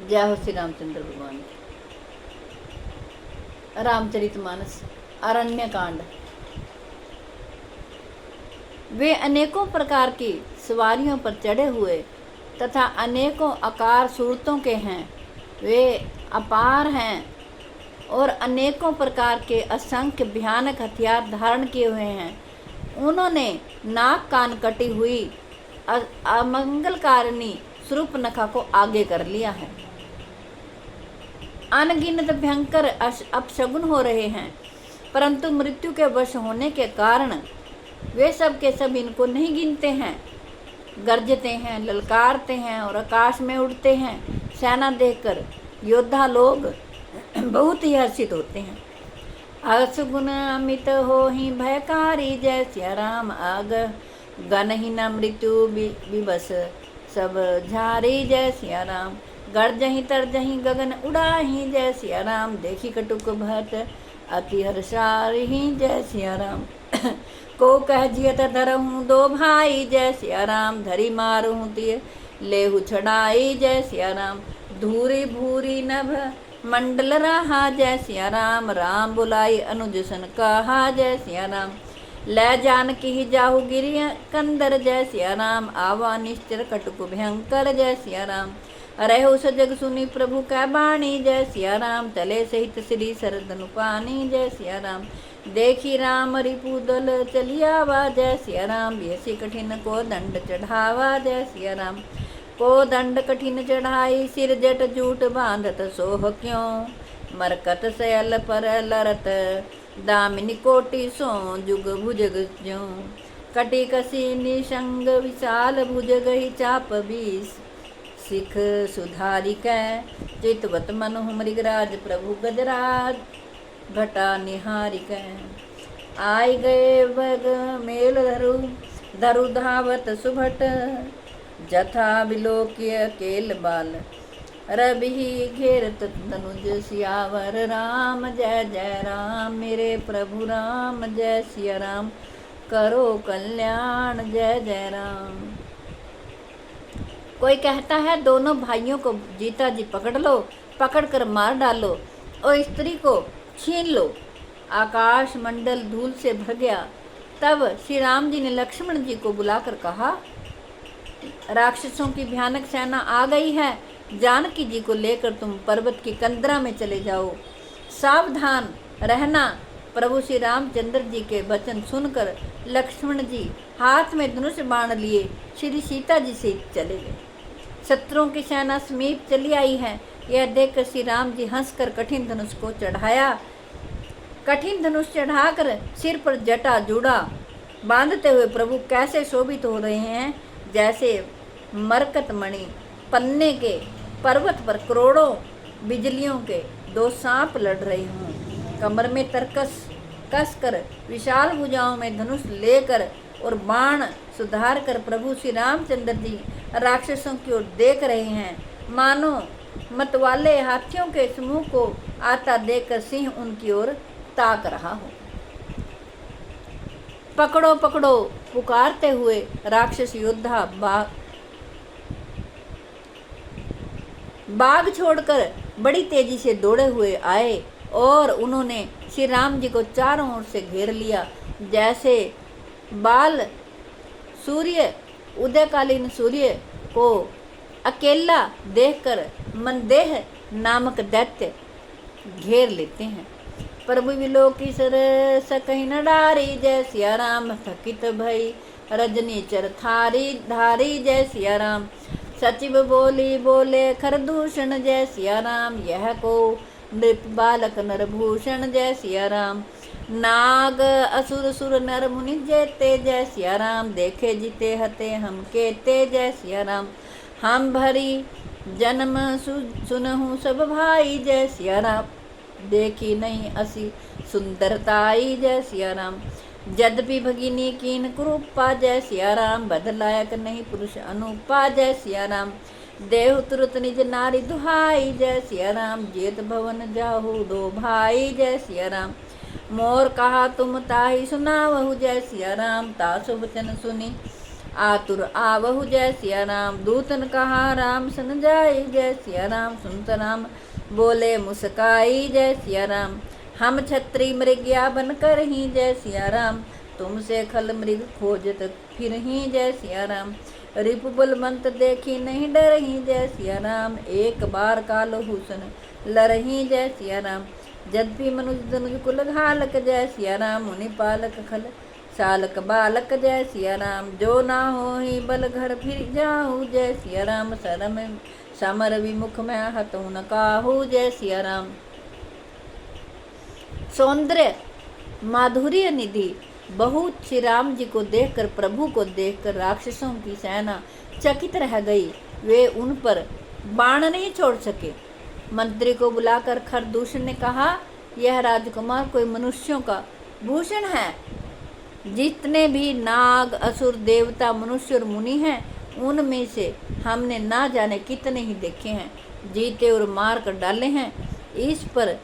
जय हो श्री रामचंद्र भगवान की। रामचरितमानस अरण्य कांड। वे अनेकों प्रकार की सवारियों पर चढ़े हुए तथा अनेकों आकार सूरतों के हैं। वे अपार हैं और अनेकों प्रकार के असंख्य भयानक हथियार धारण किए हुए हैं। उन्होंने नाक कान कटी हुई अमंगलकारिणी शूर्पणखा को आगे कर लिया है। अनगिनत भयंकर अपशगुन हो रहे हैं, परंतु मृत्यु के वश होने के कारण वे सब के सब इनको नहीं गिनते हैं। गरजते हैं, ललकारते हैं और आकाश में उड़ते हैं। सेना देखकर योद्धा लोग बहुत ही हर्षित होते हैं। असगुन अमित हो ही भयकारी जय सिया राम, आग गन ही न मृत्यु विवश सब झारी जय सिया राम। गर्जही तरजही गगन उड़ाही जय सिया राम, देखी कटुक भट अति हर्षारही जय सिया राम। को कह जियत धरहूँ दो भाई जय सिया राम, धरी मारूँ तिय लेहु छड़ाई जय सिया राम। धूरी भूरी नभ मंडल रहा जय सिया राम, राम बुलाई अनुज सन कहा जय सिया राम। लै जानकी ही जाहु गिरि कंदर जय सिया राम, आवा निश्चर कटुक भयंकर जय सिया राम। रहु सजग सुनी प्रभु कै बाणी जय सिया राम, चले सहित श्री सरदनु पानी जय सिया राम। देखी राम रिपुदल चलियावा जय सिया राम, बेसी कठिन को दंड चढ़ावा जय सिया राम। को दंड कठिन चढ़ाई सिर जट जूट बांधत सोह क्यों, मरकत सयल पर लरत दामिनी कोटि सो जुग भुजग ज्यों। कटी कसी निशंग विशाल भुजग ही चाप बीस, सिख सुधारी कै चितवत मनु मृगराज प्रभु गजराज घटा निहारी कै। आई गए बग मेल धरु धरु धावत सुभट, जथा बिलोक्य केल बाल रवि घेरत तनुज सियावर राम। जय जय राम मेरे प्रभु राम, जय सिया राम करो कल्याण जय जय राम। कोई कहता है दोनों भाइयों को जीता जी पकड़ लो, पकड़ कर मार डालो और स्त्री को छीन लो। आकाश मंडल धूल से भर गया। तब श्री राम जी ने लक्ष्मण जी को बुलाकर कहा, राक्षसों की भयानक सेना आ गई है, जानकी जी को लेकर तुम पर्वत की कंदरा में चले जाओ। सावधान रहना। प्रभु श्री रामचंद्र जी के वचन सुनकर लक्ष्मण जी हाथ में धनुष बाण लिए श्री सीता जी से चले गए। शत्रुओं की सेना समीप चली आई है, यह देखकर श्री राम जी हंसकर कठिन धनुष को चढ़ाया। कठिन धनुष चढ़ाकर सिर पर जटा जूड़ा बांधते हुए प्रभु कैसे शोभित हो रहे हैं, जैसे मरकत मणि पन्ने के पर्वत पर करोड़ों बिजलियों के दो सांप लड़ रहे हों। कमर में तरकस कसकर विशाल भुजाओं में धनुष लेकर और बाण सुधार कर प्रभु श्री रामचंद्र जी राक्षसों की ओर देख रहे हैं, मानो मतवाले हाथियों के समूह को आता देखकर सिंह उनकी ओर ताक रहा हो। पकड़ो पकड़ो पुकारते हुए राक्षस योद्धा बाग छोड़कर बड़ी तेजी से दौड़े हुए आए और उन्होंने श्री राम जी को चारों ओर से घेर लिया। जैसे बाल सूर्य उदयकालीन सूर्य को अकेला देखकर मनदेह नामक दैत्य घेर लेते हैं। प्रभु विलोकी सर सकहि न डारी जय सिया राम, थकित भई रजनी चर थारी धारी जय सिया राम। सचिव बोली बोले खरदूषण जय सिया राम, यह को नृप बालक नरभूषण जय सिया राम। नाग असुर सुर नर मुनि जेते जय सिया राम, देखे जीते हते हम केते जय सिया राम। हम भरी जन्म सुनहु सब भाई जय सिया राम, देखी नहीं असी सुंदरताई जय सिया राम। यद्यपि भगिनी कीन कुरूपा जय सिया राम, बदलायक नहीं पुरुष अनुपा जय सिया राम। देहु तुरत निज नारी दुहाई जय सिया राम, जेत भवन जाहु दो भाई जय सिया राम। मोर कहा तुम ताहि सुनावहु जय सिया राम, तासु वचन सुनी आतुर आवहु जय सिया राम। दूतन कहा राम सन जाई जय सिया राम। सुनत राम बोले मुस्काई जय सिया राम। हम छत्री मृग्या बन कर ही जय सिया राम। तुमसे खल मृग खोजत फिर ही जय सिया राम। रिपु बलवंत देखी नहीं डर ही जय सिया राम। एक बार काल हुसन लरही जय सिया राम। यद्यपि मनुज धनुज कुल घालक जय सिया राम। मुनि पालक खल सालक बालक जय सिया राम। जो ना हो ही बल घर फिर जाहू जय सिया राम। शरम समर विमुख में हतु न काहू जय सिया राम। सौंदर्य माधुर्य निधि बहुत श्री राम जी को देखकर, प्रभु को देखकर राक्षसों की सेना चकित रह गई। वे उन पर बाण नहीं छोड़ सके। मंत्री को बुलाकर खरदूषण ने कहा, यह राजकुमार कोई मनुष्यों का भूषण है। जितने भी नाग असुर देवता मनुष्य और मुनि हैं, उनमें से हमने ना जाने कितने ही देखे हैं, जीते और मार कर डाले हैं। इस पर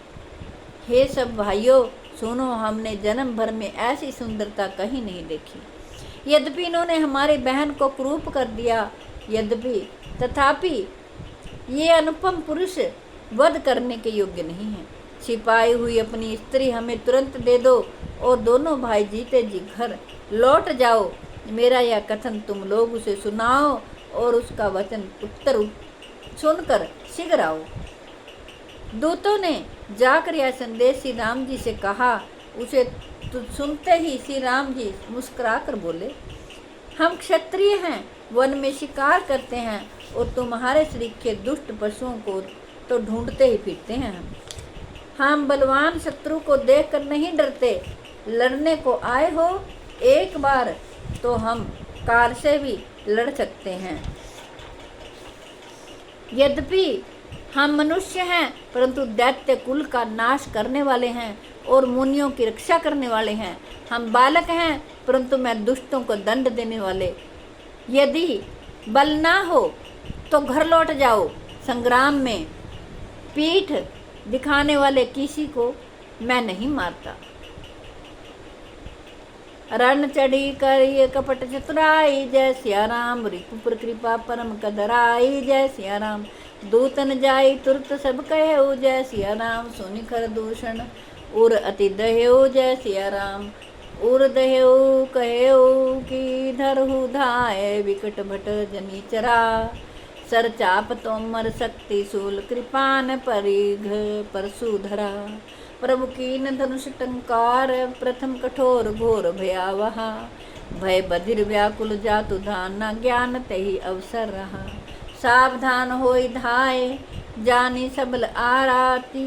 हे सब भाइयों सुनो, हमने जन्म भर में ऐसी सुंदरता कहीं नहीं देखी। यद्यपि इन्होंने हमारी बहन को क्रूप कर दिया, तथापि ये अनुपम पुरुष वध करने के योग्य नहीं है। छिपाई हुई अपनी स्त्री हमें तुरंत दे दो और दोनों भाई जीते जी घर लौट जाओ। मेरा यह कथन तुम लोग उसे सुनाओ और उसका वचन उत्तर सुनकर शीघ्र आओ। दूतों ने जाकर यह संदेश श्री राम जी से कहा। उसे सुनते ही श्री राम जी मुस्कुराकर बोले, हम क्षत्रिय हैं, वन में शिकार करते हैं और तुम्हारे सरीखे दुष्ट पशुओं को तो ढूंढते ही फिरते हैं। हम बलवान शत्रु को देखकर नहीं डरते। लड़ने को आए हो एक बार तो हम काल से भी लड़ सकते हैं। यद्यपि हम मनुष्य हैं, परंतु दैत्य कुल का नाश करने वाले हैं और मुनियों की रक्षा करने वाले हैं। हम बालक हैं, परंतु मैं दुष्टों को दंड देने वाले। यदि बल ना हो तो घर लौट जाओ। संग्राम में पीठ दिखाने वाले किसी को मैं नहीं मारता। रण चढ़ी कर ये कपट चतुराई जय सिया राम। रिपुपुर कृपा परम कदराई जय सिया राम। दूतन जाई तुरत सब कहे जय सिया राम। सुनि खरदूषण उर अति दहेऊ जय सिया राम। उर दहेऊ कहेऊ की धरहु धाय विकट भट जनीचरा। सर चाप तोमर शक्ति शूल कृपान परिघ परशुधरा। प्रभु कीन धनुष टंकार प्रथम कठोर घोर भयावहा। भय बधिर व्याकुल जातु धान ज्ञान तही अवसर रहा। सावधान होई धाय जानी सबल आराती।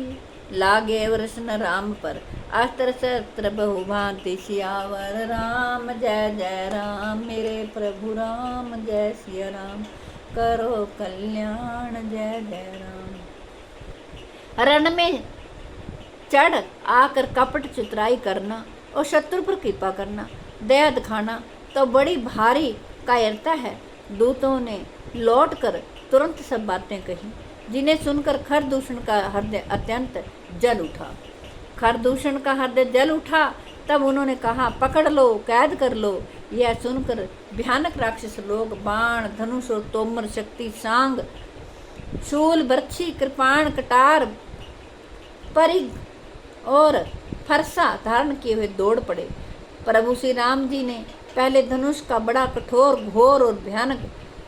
लागे वृषण राम पर अस्त्र शस्त्र बहु भांति। सियावर राम जय जय राम। मेरे प्रभु राम जय सिया राम। करो कल्याण जय जय राम। रण में चढ़ आकर कपट चतुराई करना और शत्रु पर कृपा करना, दया दिखाना तो बड़ी भारी कायरता है। दूतों ने लौटकर तुरंत सब बातें कही, जिन्हें सुनकर खरदूषण का हृदय अत्यंत जल उठा। खरदूषण का हृदय जल उठा। तब उन्होंने कहा, पकड़ लो, कैद कर लो। यह सुनकर भयानक राक्षस लोग बाण धनुष और तोमर शक्ति सांग शूल बर्छी कृपाण कटार परिघ और फरसा धारण किए हुए दौड़ पड़े। प्रभु श्री राम जी ने पहले धनुष का बड़ा कठोर घोर और भयानक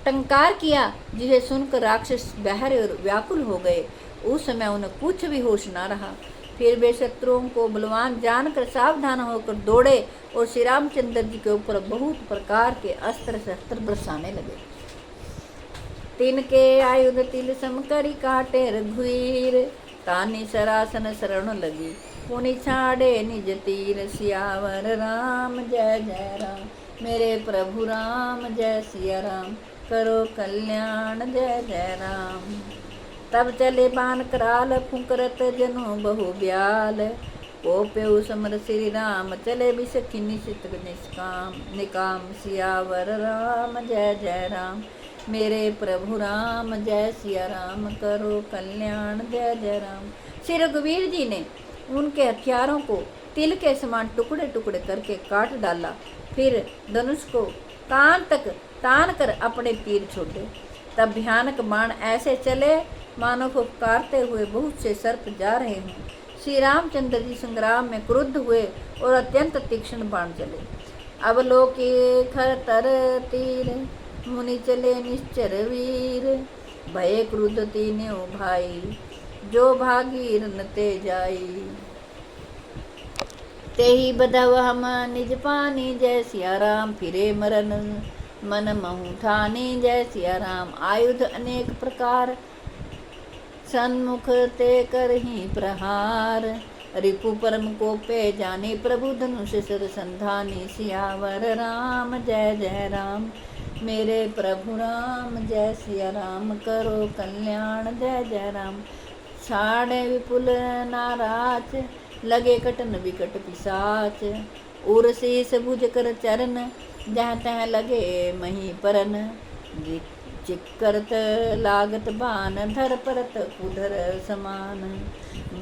टंकार किया, जिसे सुनकर राक्षस बहरे और व्याकुल हो गए। उस समय उन्हें कुछ भी होश ना रहा। फिर वे शत्रुओं को बलवान जानकर सावधान होकर दौड़े और श्री रामचंद्र जी के ऊपर बहुत प्रकार के अस्त्र शस्त्र बरसाने लगे। तिनके आयुध तिल समकरी काटे रघुवीर। तानी सरासन शरण लगी पुनि छाड़े निज तीर। सियावर राम जय जय राम। मेरे प्रभु राम जय सिया राम। करो कल्याण जय जय राम। तब चले बान कराल फुंकरत जनु बहु ब्याल। पोप्यु समर श्री राम चले बिसखी निशित निष्काम निकाम। सियावर राम जय जय राम। मेरे प्रभु राम जय सिया राम। करो कल्याण जय जय राम। श्री रघुवीर जी ने उनके हथियारों को तिल के समान टुकड़े टुकड़े करके काट डाला। फिर धनुष को कान तक तान कर अपने तीर छोड़े। तब भयानक बाण ऐसे चले मानो फुफकारते हुए बहुत से सर्प जा रहे हों। श्री रामचंद्र जी संग्राम में क्रुद्ध हुए और अत्यंत तीक्ष्ण बाण चले। अवलोके खतर तीर मुनि चले निश्चर वीर, भय क्रुद्ध तीन्यों भाई जो भागीर न ते जाई। तेहि बधव हम निज पानी जय सिया राम, फिरे मरन मन महु ठानी जय सिया राम। आयुध अनेक प्रकार सन्मुख ते करहि प्रहार, रिपु परम को पे जाने प्रभु धनुष सिर संधानी। सियावर राम जय जय राम, मेरे प्रभु राम जय सिया राम, करो कल्याण जय जय राम। छाड़े विपुल नाराच लगे कटन विकट पिशाच, उर शीस भुज कर चरण जहाँ तहाँ लगे मही परन। चिक्करत लागत बान धर परत उधर समान,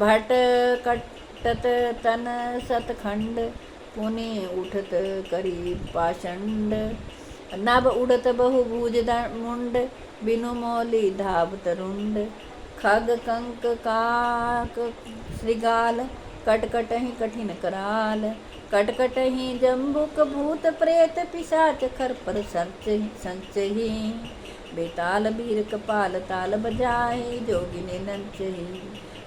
भट कटत तन सतखंड पुनि उठत करी पाषंड। नभ उड़त बहु भुज मुंड बिनु मौली धावत रुंड, खग कंक काक श्रृगाल कटकट ही कठिन कराल। कटकट ही जम्बुक भूत प्रेत पिशाच खर पर संचही, बेताल बीर कपाल ताल बजाई जोगिनी नंचही।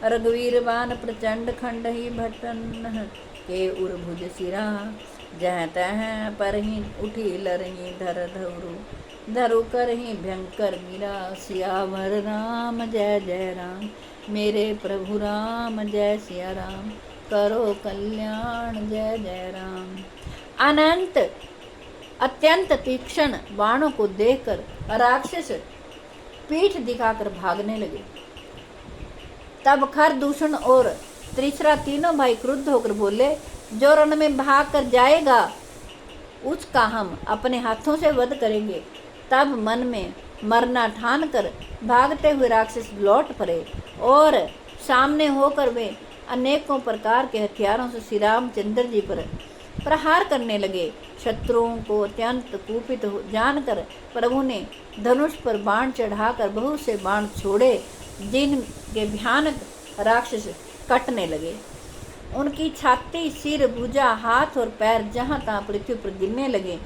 रघुवीर बान प्रचंड खंड ही भटन के उर भुज सिरा, जह तह पर ही उठी लरही धर धरु धरु कर ही भयंकर गिरा। सियावर राम जय जय राम, मेरे प्रभु राम जय सिया राम, करो कल्याण जय जय राम। अनंत अत्यंत तीक्ष्ण बाणों को देखकर राक्षस पीठ दिखाकर भागने लगे। तब खर दूषण और त्रिशरा तीनों भाई क्रुद्ध होकर बोले, जो रण में भाग कर जाएगा उसका हम अपने हाथों से वध करेंगे। तब मन में मरना ठान कर भागते हुए राक्षस लौट पड़े और सामने होकर वे अनेकों प्रकार के हथियारों से श्री रामचंद्र जी पर प्रहार करने लगे। शत्रुओं को अत्यंत कुपित जानकर प्रभु ने धनुष पर बाण चढ़ाकर बहुत से बाण छोड़े, जिनके भयानक राक्षस कटने लगे। उनकी छाती, सिर, भुजा, हाथ और पैर जहाँ तहाँ पृथ्वी पर गिरने लगे।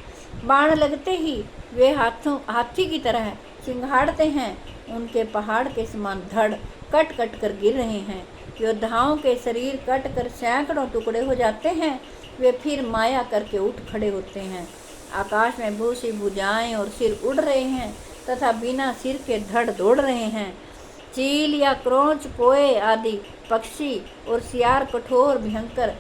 बाण लगते ही वे हाथी की तरह चिंगाड़ते हैं। उनके पहाड़ के समान धड़ कट कट कर गिर रहे हैं। योद्धाओं के शरीर कट कर सैकड़ों टुकड़े हो जाते हैं। वे फिर माया करके उठ खड़े होते हैं। आकाश में भूसी भुजाएं और सिर उड़ रहे हैं तथा बिना सिर के धड़ दौड़ रहे हैं। चील या क्रोंच, कोए आदि पक्षी और सियार कठोर भयंकर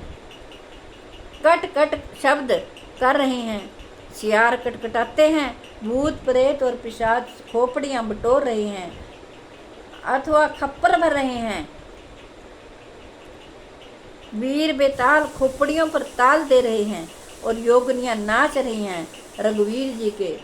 कट कट शब्द कर रहे हैं। सियार कटकटाते हैं, भूत प्रेत और पिशाच खोपड़ियां बटोर रहे हैं अथवा खप्पर भर रहे हैं। वीर बेताल खोपड़ियों पर ताल दे रहे हैं और योगनियां नाच रही हैं। रघुवीर जी के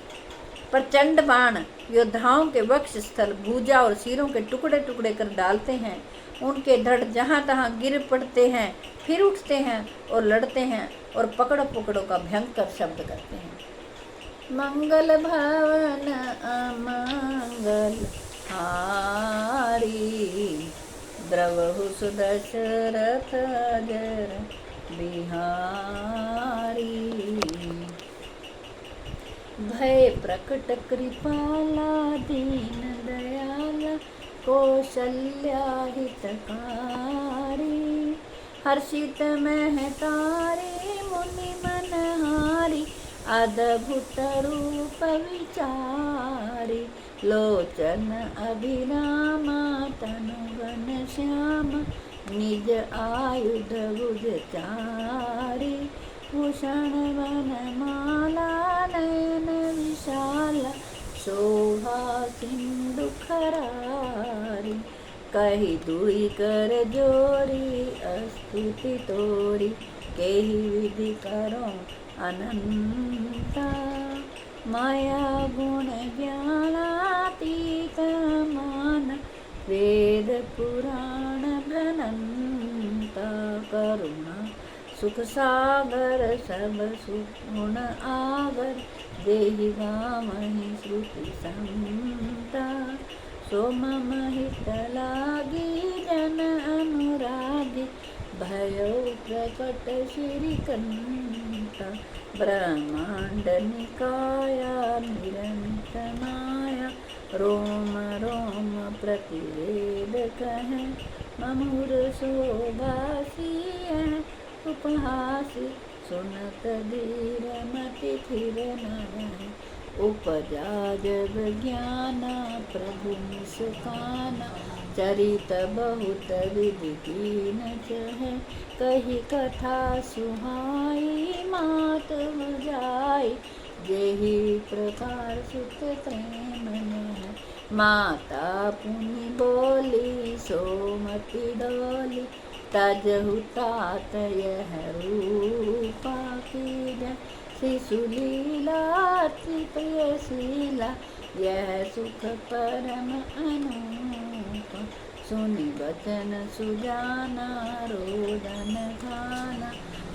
प्रचंड बाण योद्धाओं के वक्ष स्थल, भुजा और सिरों के टुकड़े टुकड़े कर डालते हैं। उनके धड़ जहाँ तहाँ गिर पड़ते हैं, फिर उठते हैं और लड़ते हैं और पकड़ो पकड़ो का भयंकर शब्द करते हैं। मंगल भवन अमंगल हारी, द्रवहु सुदशरथ जर बिहारी। भय प्रकट कृपाला दीन दयाला, कौशल्या हितकारी। हर्षित महतारी मुनि मनहारी, अद्भुत रूप विचारी। लोचन अभिरामा तनु घन श्याम, निज आयुध भुज चारी। भूषण वनमाला नयन विशाला, शोभा सिंधु खरारी। कही दुई कर जोरी स्तुति तोरी, केहि विधि करो अनंता। माया गुण ज्ञानातीत मान, वेद पुराण भ्रनंता। करुणा सुख सागर सब सुगुण आगर, देहि गामहि श्रुति संता, सो मम हित लागी जन अनुरागी, भयो प्रकट श्रीकंठा। ब्रह्मांड निकाया निरंत माया, रोम रोम प्रतिवेद कहे, ममुर शोभासी उपहासी, सुनत धीर मति थिर न रहे। उपजा जब ज्ञाना प्रभु मुस्काना, चरित बहुत विधि कीन चहे, कही कथा सुहाई मात जाई, जेहि प्रकार सुत प्रेम है। माता पुनि बोली सोमति डोली, तजहु तात यह रूपा की जय। शिशुलीला अति प्रियशीला, यह सुख परम अनूपा। सुनि बचन सुजाना रोदन खाना,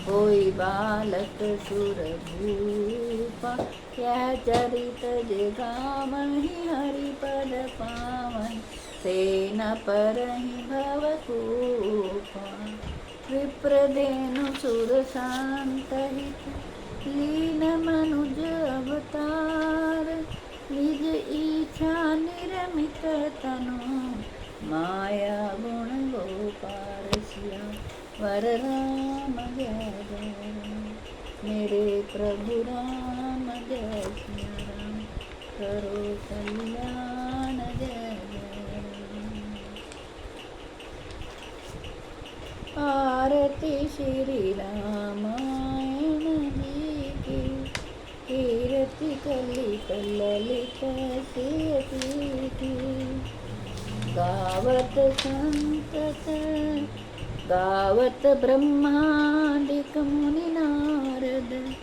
होई बालक सुर भूपा। यह चरित जे गावहि हरि पद पावनि, ते न परहि भवकूपा। विप्रदेनु सुर शांत हित, लीन मनुज अवतार। निज इच्छा निरमित तनु, माया गुण गोपाल सिया। वर राम जय जय, मेरे प्रभु राम जय सिया राम। करो कल्याण जय जय राम। आरती श्री रामायण जी की, कीर्ति कलित ललित सियति की। गावत संतत गावत ब्रह्मादिक मुनि नारद,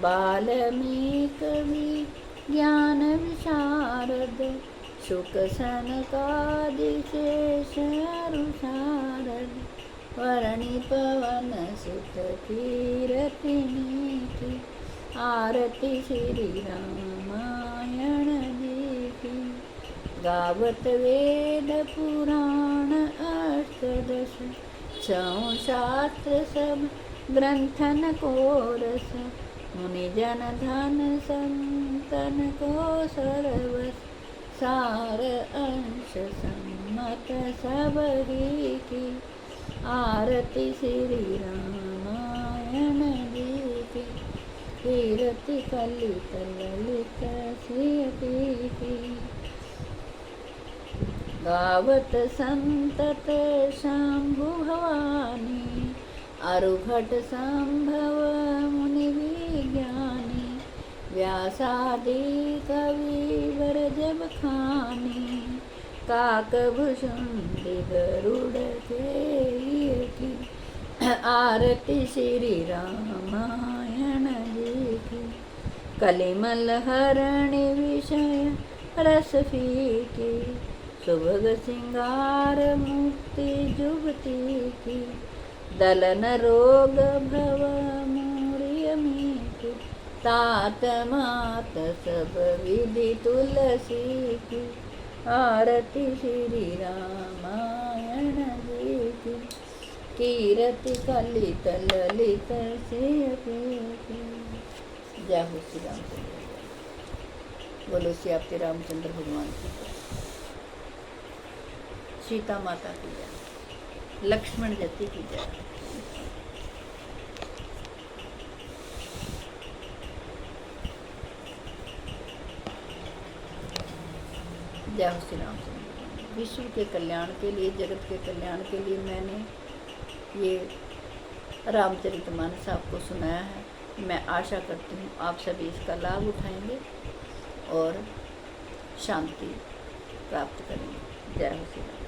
बाल्मीकि ज्ञान विशारद। शुक सनकादि शेष सारद, वरणि पवन सुत कीरति नीति। आरती श्री रामायण जी की। गावत वेद पुराण अष्टदश, छौ शास्त्र सब ग्रंथन को रस। मुनि जन धन संतन को सरवस, सार अंश सम्मत सब ही की। आरती श्री रामायण जी की। कीर्ति कलित ललित सियति की। गावत संतत शंभु भवानी, अरुघट संभव मुनि विज्ञानी। व्यासादि कवि वर जब खानी, काकभुषुंडि गरुड़ के की। आरती श्री रामायण जी की। कलिमल हरणि विषय रस फीकी, सुभग सिंगार मुक्ति जुगती की। दलन रोग भव मूर्य मीठी, तात मात सब विधि तुलसी की। आरती श्री रामायण जी की। कीर्ति कलित ललित सियति की। जय हो श्री रामचंद्र। बोलो श्री रामचंद्र भगवान की जय। सीता माता की जय। लक्ष्मण जति की जय। जय हो श्री रामचंद्र। विश्व के कल्याण के लिए, जगत के कल्याण के लिए मैंने ये रामचरितमानस आपको सुनाया है। मैं आशा करती हूँ आप सभी इसका लाभ उठाएंगे और शांति प्राप्त करेंगे। जय हो श्री राम।